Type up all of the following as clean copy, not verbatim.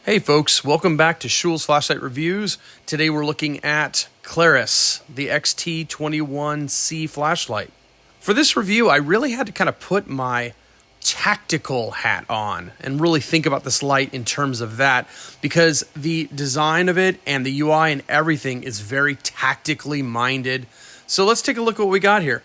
Hey folks, welcome back to Schul's Flashlight Reviews. Today we're looking at Klarus, the XT21C flashlight. For this review, I really had to kind of put my tactical hat on and really think about this light in terms of that, because the design of it and the UI and everything is very tactically minded. So let's take a look at what we got here.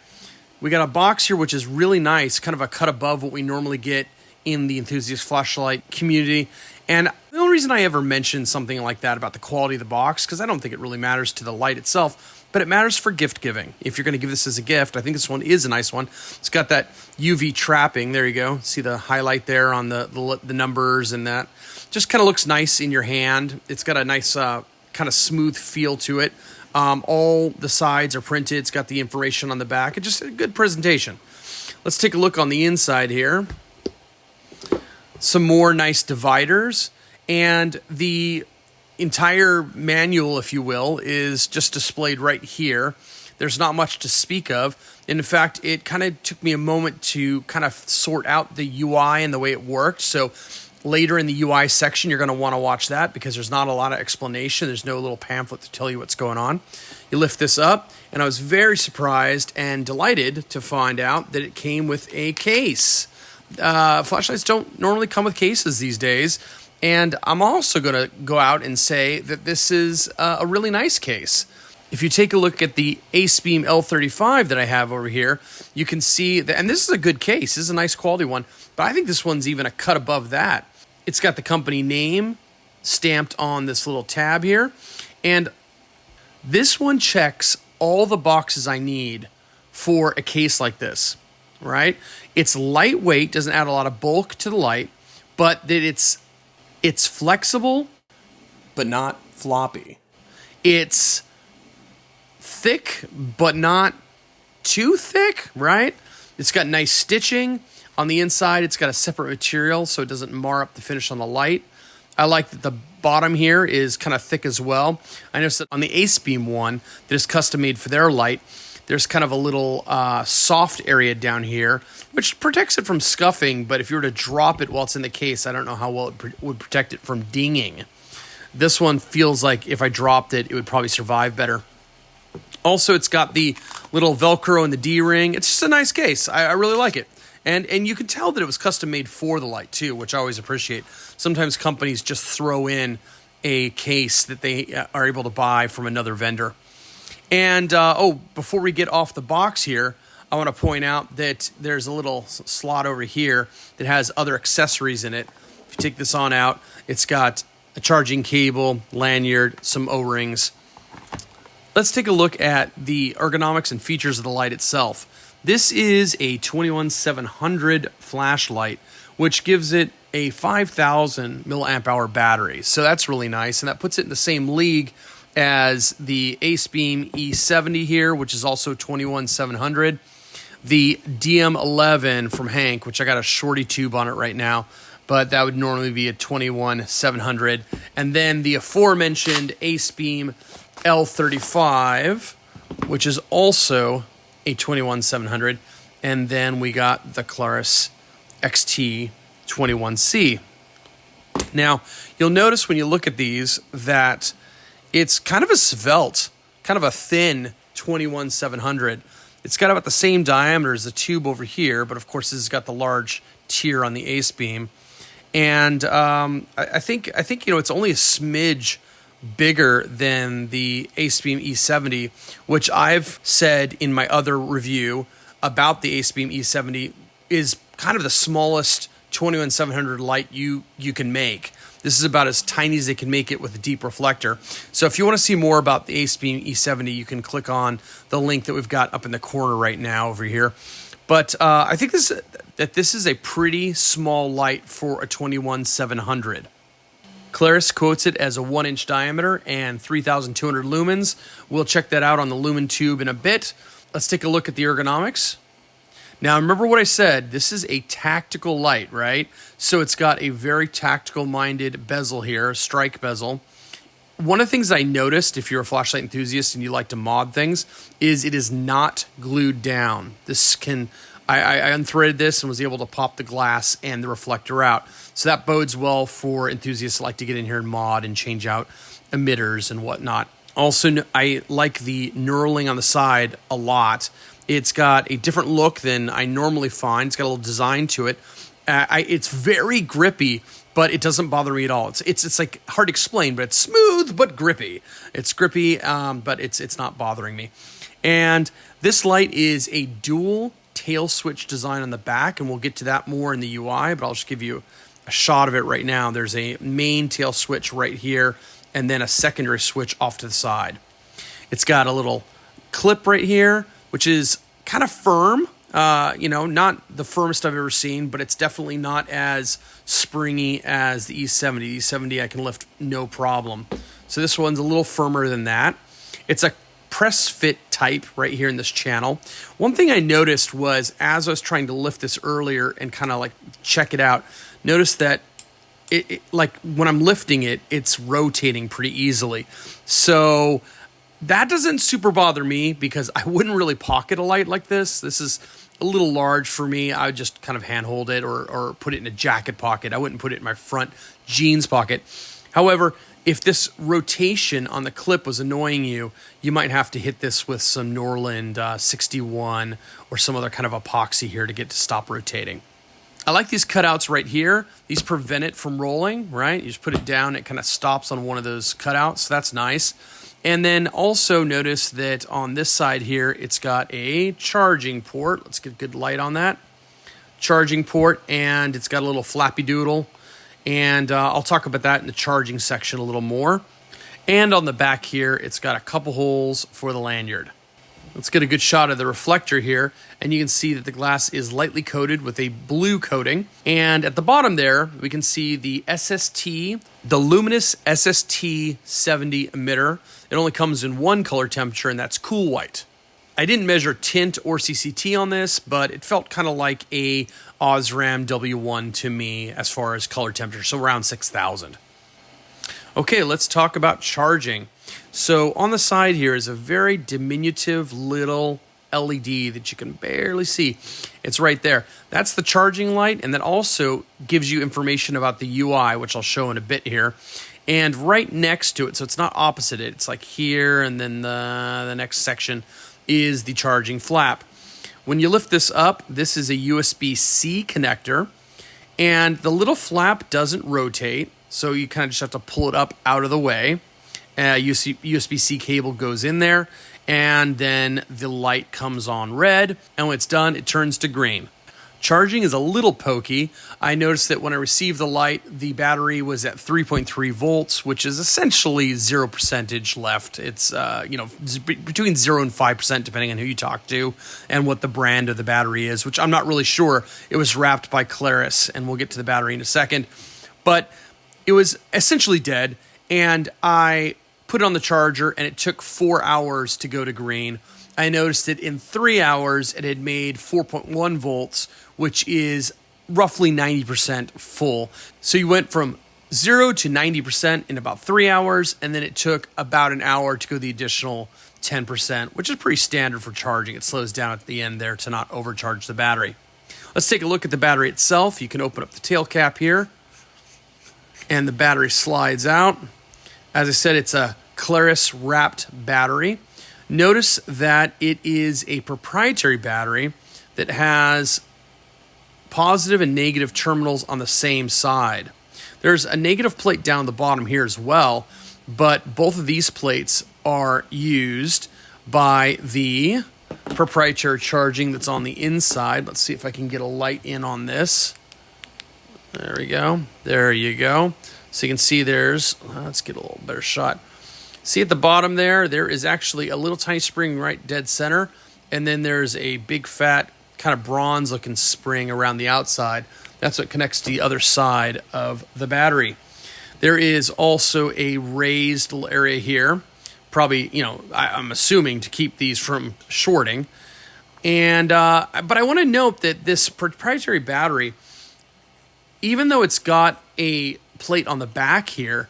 We got a box here which is really nice, kind of a cut above what we normally get in the enthusiast flashlight community. And the only reason I ever mention something like that about the quality of the box, because I don't think it really matters to the light itself, but it matters for gift giving. If you're going to give this as a gift, I think this one is a nice one. It's got that UV trapping. There you go. See the highlight there on the numbers, and that just kind of looks nice in your hand. It's got a nice kind of smooth feel to it. All the sides are printed. It's got the information on the back. It's just a good presentation. Let's take a look on the inside here. Some more nice dividers, and the entire manual, if you will, is just displayed right here. There's not much to speak of. And in fact, it kind of took me a moment to kind of sort out the UI and the way it worked. So later in the UI section, you're going to want to watch that because there's not a lot of explanation. There's no little pamphlet to tell you what's going on. You lift this up, and I was very surprised and delighted to find out that it came with a case. Flashlights don't normally come with cases these days, and I'm also going to go out and say that this is a really nice case. If you take a look at the AceBeam L35 that I have over here, you can see that, and this is a good case. This is a nice quality one, but I think this one's even a cut above that. It's got the company name stamped on this little tab here, and this one checks all the boxes I need for a case like this. Right? It's lightweight, doesn't add a lot of bulk to the light, but that it's flexible, but not floppy. It's thick, but not too thick, right? It's got nice stitching. On the inside, it's got a separate material so it doesn't mar up the finish on the light. I like that the bottom here is kind of thick as well. I noticed that on the AceBeam one that is custom made for their light, there's kind of a little soft area down here, which protects it from scuffing, but if you were to drop it while it's in the case, I don't know how well it would protect it from dinging. This one feels like if I dropped it, it would probably survive better. Also, it's got the little Velcro and the D-ring. It's just a nice case. I really like it. And you can tell that it was custom made for the light too, which I always appreciate. Sometimes companies just throw in a case that they are able to buy from another vendor. And, before we get off the box here, I want to point out that there's a little slot over here that has other accessories in it. If you take this on out, it's got a charging cable, lanyard, some O-rings. Let's take a look at the ergonomics and features of the light itself. This is a 21700 flashlight, which gives it a 5000 milliamp hour battery. So that's really nice, and that puts it in the same league as the AceBeam E70 here, which is also 21700. The DM11 from Hank, which I got a shorty tube on it right now, but that would normally be a 21700. And then the aforementioned AceBeam L35, which is also a 21700. And then we got the Klarus XT21C. Now, you'll notice when you look at these that it's kind of a svelte, kind of a thin 21700. It's got about the same diameter as the tube over here, but of course this has got the large tier on the AceBeam. And I think it's only a smidge bigger than the AceBeam E70, which I've said in my other review about the AceBeam E70 is kind of the smallest 21700 light you can make. This is about as tiny as they can make it with a deep reflector. So if you want to see more about the AceBeam E70, you can click on the link that we've got up in the corner right now over here. But I think this is a pretty small light for a 21700. Klarus quotes it as a 1-inch diameter and 3,200 lumens. We'll check that out on the Lumen tube in a bit. Let's take a look at the ergonomics. Now, remember what I said, this is a tactical light, right? So it's got a very tactical-minded bezel here, a strike bezel. One of the things I noticed, if you're a flashlight enthusiast and you like to mod things, is it is not glued down. This can I unthreaded this and was able to pop the glass and the reflector out. So that bodes well for enthusiasts that like to get in here and mod and change out emitters and whatnot. Also, I like the knurling on the side a lot. It's got a different look than I normally find. It's got a little design to it. It's very grippy, but it doesn't bother me at all. It's like hard to explain, but it's smooth but grippy. It's grippy, but it's not bothering me. And this light is a dual tail switch design on the back, and we'll get to that more in the UI, but I'll just give you a shot of it right now. There's a main tail switch right here, and then a secondary switch off to the side. It's got a little clip right here, which is kind of firm. Not the firmest I've ever seen, but it's definitely not as springy as the E70. The E70 I can lift no problem. So this one's a little firmer than that. It's a press fit type right here in this channel. One thing I noticed was as I was trying to lift this earlier and kind of like check it out, notice that it like when I'm lifting it, it's rotating pretty easily. So that doesn't super bother me because I wouldn't really pocket a light like this. This is a little large for me. I would just kind of handhold it or put it in a jacket pocket. I wouldn't put it in my front jeans pocket. However, if this rotation on the clip was annoying you, you might have to hit this with some Norland 61 or some other kind of epoxy here to get to stop rotating. I like these cutouts right here. These prevent it from rolling, right? You just put it down, it kind of stops on one of those cutouts. So that's nice. And then also notice that on this side here, it's got a charging port. Let's get a good light on that. Charging port, and it's got a little flappy doodle. And I'll talk about that in the charging section a little more. And on the back here, it's got a couple holes for the lanyard. Let's get a good shot of the reflector here, and you can see that the glass is lightly coated with a blue coating. And at the bottom there, we can see the SST, the luminous SST70 emitter. It only comes in one color temperature, and that's cool white. I didn't measure tint or CCT on this, but it felt kind of like a Osram W1 to me as far as color temperature, so around 6,000. Okay, let's talk about charging. So on the side here is a very diminutive little LED that you can barely see. It's right there. That's the charging light, and that also gives you information about the UI, which I'll show in a bit here. And right next to it, so it's not opposite it, it's like here, and then the next section is the charging flap. When you lift this up, this is a USB-C connector, and the little flap doesn't rotate, so you kind of just have to pull it up out of the way. USB-C cable goes in there, and then the light comes on red, and when it's done, it turns to green. Charging is a little pokey. I noticed that when I received the light, the battery was at 3.3 volts, which is essentially 0% left. It's between 0 and 5%, depending on who you talk to and what the brand of the battery is, which I'm not really sure. It was wrapped by Klarus, and we'll get to the battery in a second. But it was essentially dead, and I put it on the charger, and it took 4 hours to go to green. I noticed that in 3 hours, it had made 4.1 volts, which is roughly 90% full. So you went from 0 to 90% in about 3 hours, and then it took about an hour to go the additional 10%, which is pretty standard for charging. It slows down at the end there to not overcharge the battery. Let's take a look at the battery itself. You can open up the tail cap here, and the battery slides out. As I said, it's a Klarus wrapped battery. Notice that it is a proprietary battery that has positive and negative terminals on the same side. There's a negative plate down the bottom here as well, but both of these plates are used by the proprietary charging that's on the inside. Let's see if I can get a light in on this. There we go. There you go. So you can see let's get a little better shot. See at the bottom there is actually a little tiny spring right dead center, and then there's a big fat kind of bronze looking spring around the outside. That's what connects to the other side of the battery. There is also a raised little area here, probably, I'm assuming to keep these from shorting. And but I want to note that this proprietary battery, even though it's got a plate on the back here,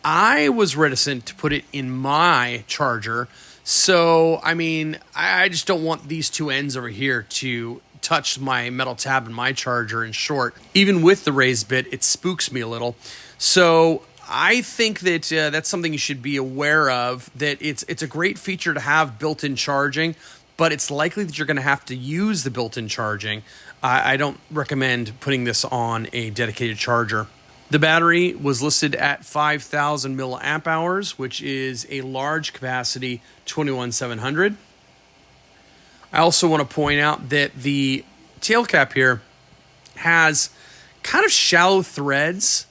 I was reticent to put it in my charger. So, I just don't want these two ends over here to touch my metal tab in my charger in short. Even with the raised bit, it spooks me a little. So I think that that's something you should be aware of, that it's a great feature to have built-in charging, but it's likely that you're going to have to use the built-in charging. I don't recommend putting this on a dedicated charger. The battery was listed at 5,000 milliamp hours, which is a large capacity 21700. I also want to point out that the tail cap here has kind of shallow threads,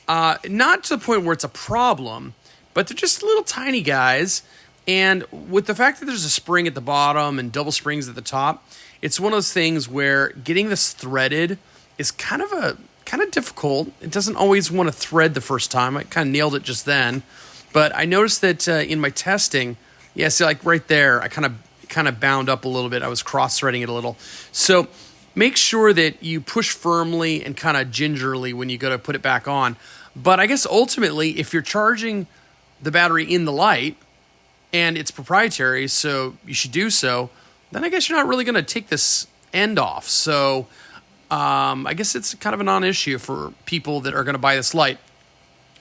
not to the point where it's a problem, but they're just little tiny guys. And with the fact that there's a spring at the bottom and double springs at the top, it's one of those things where getting this threaded is kind of difficult. It doesn't always want to thread the first time. I kind of nailed it just then, but I noticed that in my testing, yeah, see, like right there, I kind of bound up a little bit. I was cross-threading it a little. So make sure that you push firmly and kind of gingerly when you go to put it back on. But I guess ultimately, if you're charging the battery in the light, and it's proprietary, so you should do so, then I guess you're not really going to take this end off. So I guess it's kind of a non-issue for people that are going to buy this light.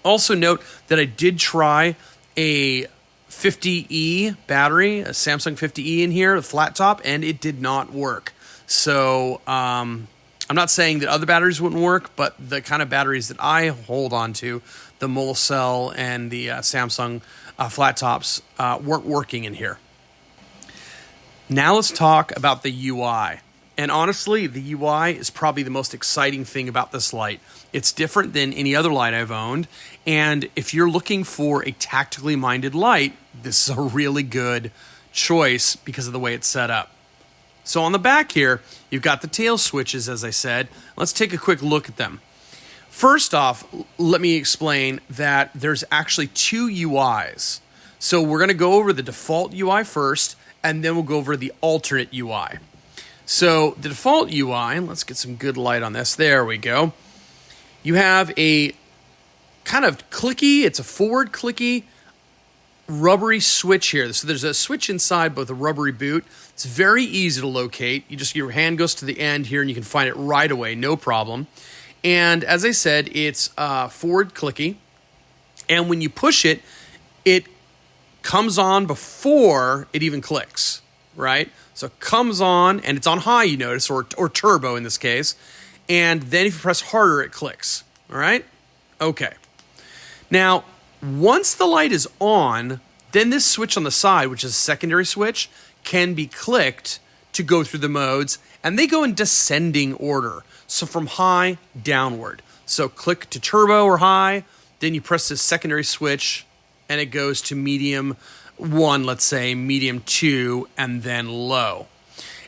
Also note that I did try a 50E battery, a Samsung 50E in here, a flat top, and it did not work. So I'm not saying that other batteries wouldn't work, but the kind of batteries that I hold on to, the Molcell and the Samsung flat tops, weren't working in here. Now let's talk about the UI. And honestly, the UI is probably the most exciting thing about this light. It's different than any other light I've owned. And if you're looking for a tactically minded light, this is a really good choice because of the way it's set up. So on the back here, you've got the tail switches, as I said. Let's take a quick look at them. First off, let me explain that there's actually two UIs. So we're going to go over the default UI first, and then we'll go over the alternate UI. So the default UI, let's get some good light on this. There we go. You have a kind of clicky, it's a forward clicky, rubbery switch here. So there's a switch inside both a rubbery boot. It's very easy to locate. Your hand goes to the end here and you can find it right away, no problem. And as I said, it's forward clicky. And when you push it, it comes on before it even clicks, right? So it comes on and it's on high, you notice, or turbo in this case. And then if you press harder, it clicks, all right? Okay. Now, once the light is on, then this switch on the side, which is a secondary switch, can be clicked to go through the modes, and they go in descending order. So from high downward. So click to turbo or high, then you press this secondary switch, and it goes to medium 1, let's say, medium 2, and then low.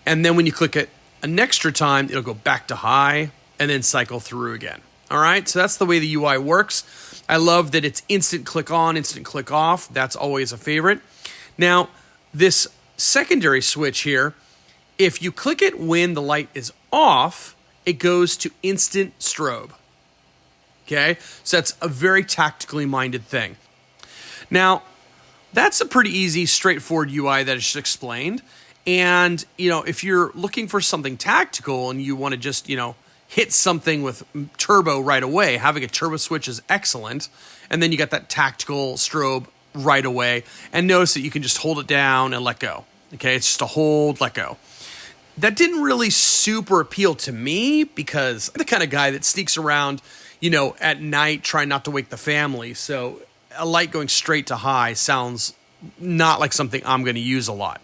And then when you click it an extra time, it'll go back to high, and then cycle through again. All right, so that's the way the UI works. I love that it's instant click on, instant click off. That's always a favorite. Now, this secondary switch here, if you click it when the light is off, it goes to instant strobe. Okay, so that's a very tactically minded thing. Now, that's a pretty easy, straightforward UI that I just explained. And, if you're looking for something tactical and you want to just, hit something with turbo right away, having a turbo switch is excellent. And then you got that tactical strobe right away. And notice that you can just hold it down and let go. Okay, it's just a hold, let go. That didn't really super appeal to me because I'm the kind of guy that sneaks around, at night trying not to wake the family. So a light going straight to high sounds not like something I'm going to use a lot.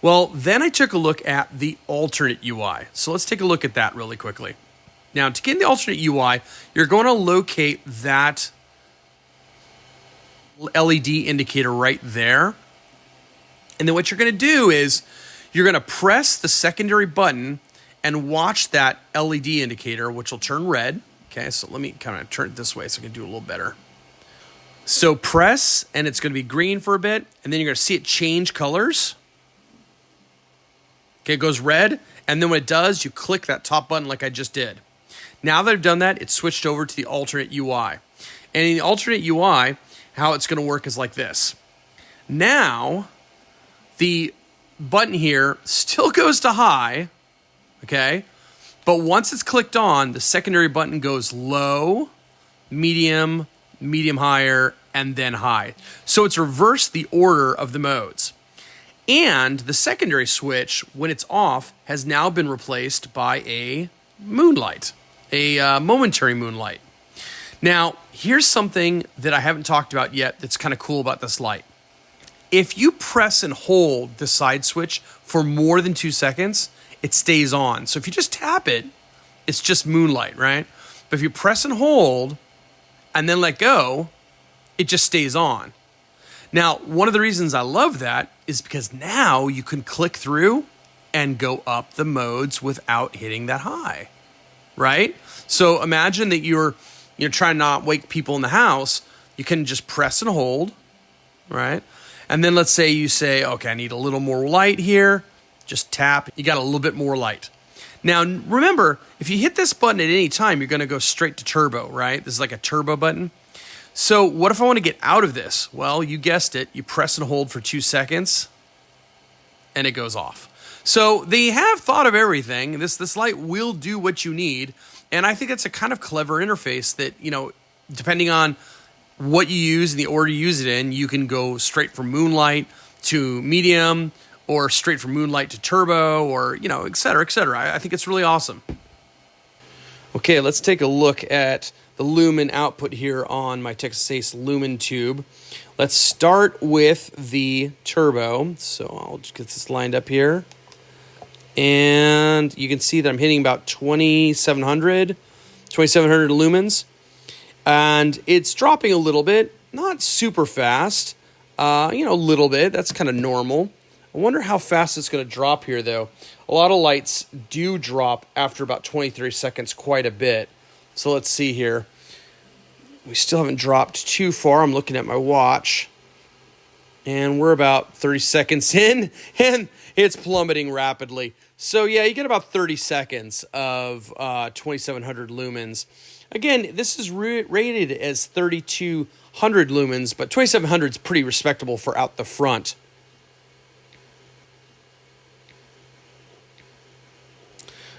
Well, then I took a look at the alternate UI. So let's take a look at that really quickly. Now, to get in the alternate UI, you're going to locate that LED indicator right there. And then what you're going to do is you're going to press the secondary button and watch that LED indicator, which will turn red. Okay, so let me kind of turn it this way so I can do a little better. So press, and it's going to be green for a bit, and then you're going to see it change colors. Okay, it goes red, and then when it does, you click that top button like I just did. Now that I've done that, it's switched over to the alternate UI. And in the alternate UI, how it's going to work is like this. Now, the button here still goes to high, okay? But once it's clicked on, the secondary button goes low, medium, medium higher, and then high. So it's reversed the order of the modes. And the secondary switch, when it's off, has now been replaced by a moonlight, a momentary moonlight. Now, here's something that I haven't talked about yet that's kind of cool about this light. If you press and hold the side switch for more than 2 seconds, it stays on. So if you just tap it, it's just moonlight, right? But if you press and hold and then let go, it just stays on. Now, one of the reasons I love that is because now you can click through and go up the modes without hitting that high, right? So imagine that you're trying to not wake people in the house. You can just press and hold, right? And then let's say you say, okay, I need a little more light here. Just tap, you got a little bit more light. Now, remember, if you hit this button at any time, you're gonna go straight to turbo, right? This is like a turbo button. So what if I wanna get out of this? Well, you guessed it, you press and hold for 2 seconds and it goes off. So they have thought of everything. This light will do what you need. And I think it's a kind of clever interface that, depending on what you use and the order you use it in, you can go straight from moonlight to medium or straight from moonlight to turbo or, et cetera, et cetera. I think it's really awesome. Okay, let's take a look at the lumen output here on my Texas Ace lumen tube. Let's start with the turbo. So I'll just get this lined up here. And you can see that I'm hitting about 2,700 lumens. And it's dropping a little bit, not super fast, a little bit. That's kind of normal. I wonder how fast it's going to drop here, though. A lot of lights do drop after about 23 seconds quite a bit. So let's see here. We still haven't dropped too far. I'm looking at my watch. And we're about 30 seconds in, and it's plummeting rapidly. So yeah, you get about 30 seconds of 2,700 lumens. Again, this is rated as 3,200 lumens, but 2,700 is pretty respectable for out the front.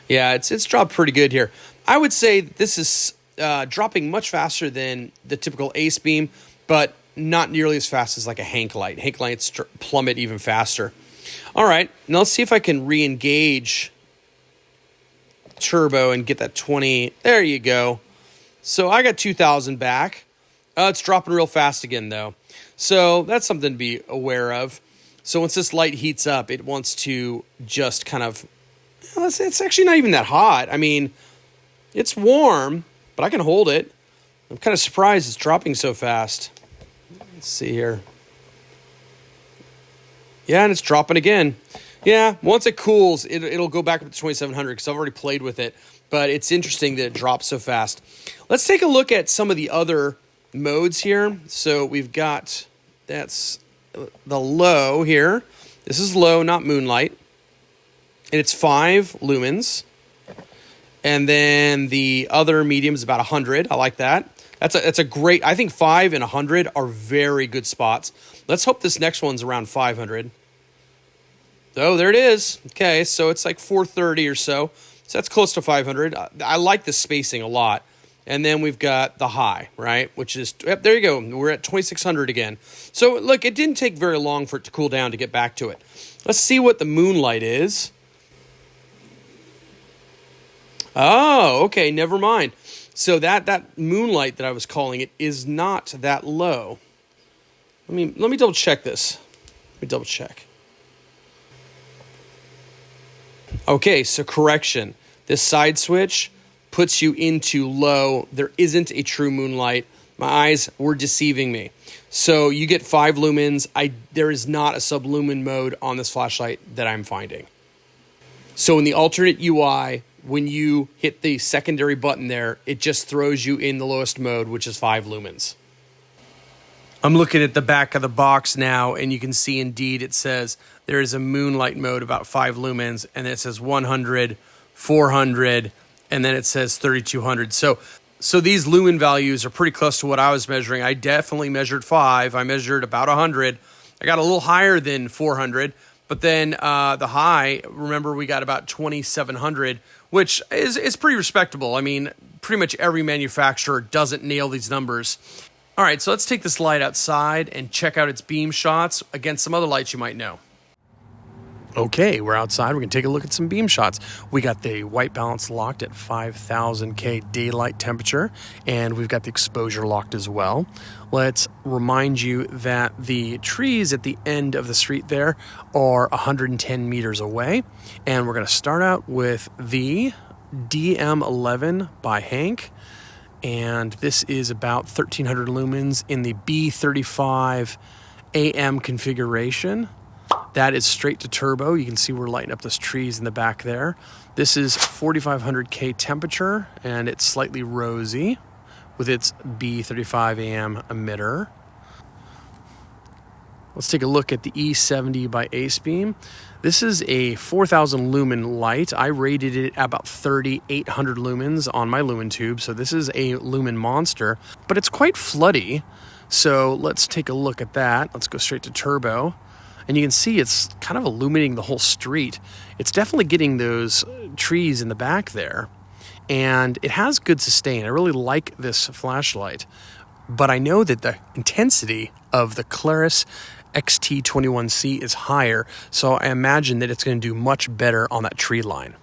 Yeah, it's dropped pretty good here. I would say this is dropping much faster than the typical Ace beam, but not nearly as fast as like a Hank light. Hank lights plummet even faster. All right, now let's see if I can re-engage turbo and get that 20. There you go. So I got 2,000 back. It's dropping real fast again, though. So that's something to be aware of. So once this light heats up, it wants to just kind of, it's actually not even that hot. I mean, it's warm, but I can hold it. I'm kind of surprised it's dropping so fast. Let's see here. Yeah, and it's dropping again. Yeah, once it cools, it'll go back up to 2,700 because I've already played with it. But it's interesting that it drops so fast. Let's take a look at some of the other modes here. So we've got, that's the low here. This is low, not moonlight. And it's 5 lumens. And then the other medium is about 100. I like that. That's a great, I think 5 and 100 are very good spots. Let's hope this next one's around 500. Oh, there it is. Okay, so it's like 430 or so. So that's close to 500. I like the spacing a lot. And then we've got the high, right? Which is, yep, there you go. We're at 2,600 again. So look, it didn't take very long for it to cool down to get back to it. Let's see what the moonlight is. Oh, okay, never mind. So that moonlight that I was calling it is not that low. Let me double check this. Let me double check. Okay, so correction. This side switch puts you into low. There isn't a true moonlight. My eyes were deceiving me. So you get 5 lumens. There is not a sublumen mode on this flashlight that I'm finding. So in the alternate UI, when you hit the secondary button there, it just throws you in the lowest mode, which is 5 lumens. I'm looking at the back of the box now, and you can see indeed it says there is a moonlight mode about 5 lumens, and it says 100, 400, and then it says 3,200. So these lumen values are pretty close to what I was measuring. I definitely measured 5. I measured about 100. I got a little higher than 400, But then the high, remember, we got about 2,700, which is pretty respectable. I mean, pretty much every manufacturer doesn't nail these numbers. All right, so let's take this light outside and check out its beam shots against some other lights you might know. Okay, we're outside. We're going to take a look at some beam shots. We got the white balance locked at 5,000 K daylight temperature, and we've got the exposure locked as well. Let's remind you that the trees at the end of the street there are 110 meters away, and we're going to start out with the DM11 by Hank, and this is about 1,300 lumens in the B35 AM configuration. That is straight to turbo. You can see we're lighting up those trees in the back there. This is 4,500 K temperature, and it's slightly rosy with its B35 AM emitter. Let's take a look at the E70 by Ace Beam. This is a 4,000 lumen light. I rated it at about 3,800 lumens on my lumen tube, so this is a lumen monster, but it's quite floody. So let's take a look at that. Let's go straight to turbo. And you can see it's kind of illuminating the whole street. It's definitely getting those trees in the back there. And it has good sustain. I really like this flashlight. But I know that the intensity of the Klarus XT21C is higher, so I imagine that it's going to do much better on that tree line.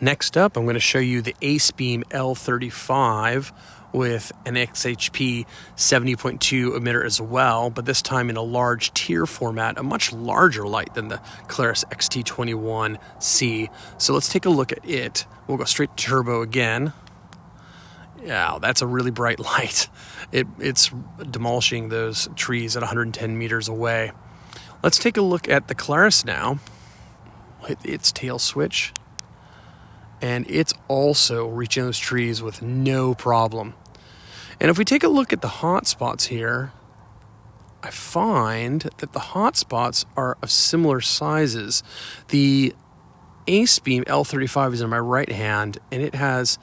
Next up, I'm going to show you the Ace Beam L35 with an XHP 70.2 emitter as well, but this time in a large tier format, a much larger light than the Klarus XT21C. So let's take a look at it. We'll go straight to turbo again. Yeah, that's a really bright light. It's demolishing those trees at 110 meters away. Let's take a look at the Klarus now. Hit its tail switch. And it's also reaching those trees with no problem. And if we take a look at the hot spots here, I find that the hot spots are of similar sizes. The Ace Beam L35 is in my right hand, and it has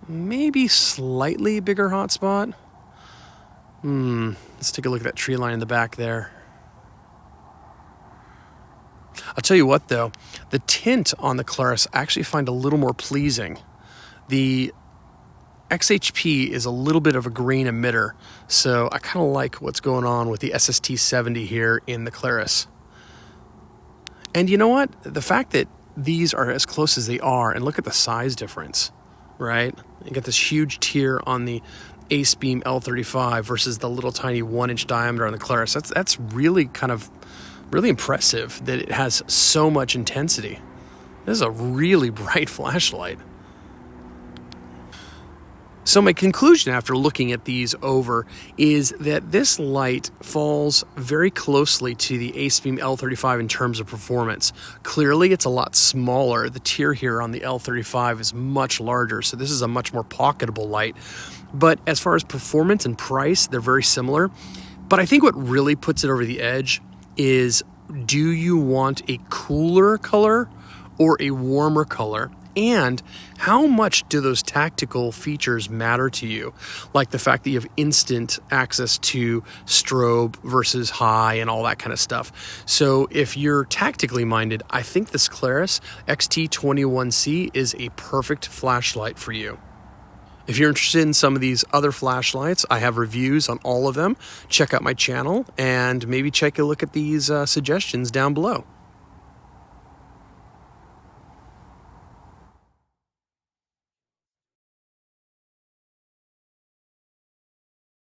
maybe slightly bigger hotspot. Let's take a look at that tree line in the back there. I'll tell you what, though, the tint on the Klarus I actually find a little more pleasing. The XHP is a little bit of a green emitter, so I kind of like what's going on with the SST70 here in the Klarus. And you know what? The fact that these are as close as they are, and look at the size difference, right? You get this huge tier on the Ace Beam L35 versus the little tiny 1-inch diameter on the Klarus. That's really really impressive that it has so much intensity. This is a really bright flashlight. So my conclusion after looking at these over is that this light falls very closely to the Ace Beam L35 in terms of performance. Clearly, it's a lot smaller. The tier here on the L35 is much larger, so this is a much more pocketable light. But as far as performance and price, they're very similar. But I think what really puts it over the edge is, do you want a cooler color or a warmer color? And how much do those tactical features matter to you? Like the fact that you have instant access to strobe versus high and all that kind of stuff. So if you're tactically minded, I think this Klarus XT21C is a perfect flashlight for you. If you're interested in some of these other flashlights, I have reviews on all of them. Check out my channel and maybe take a look at these suggestions down below.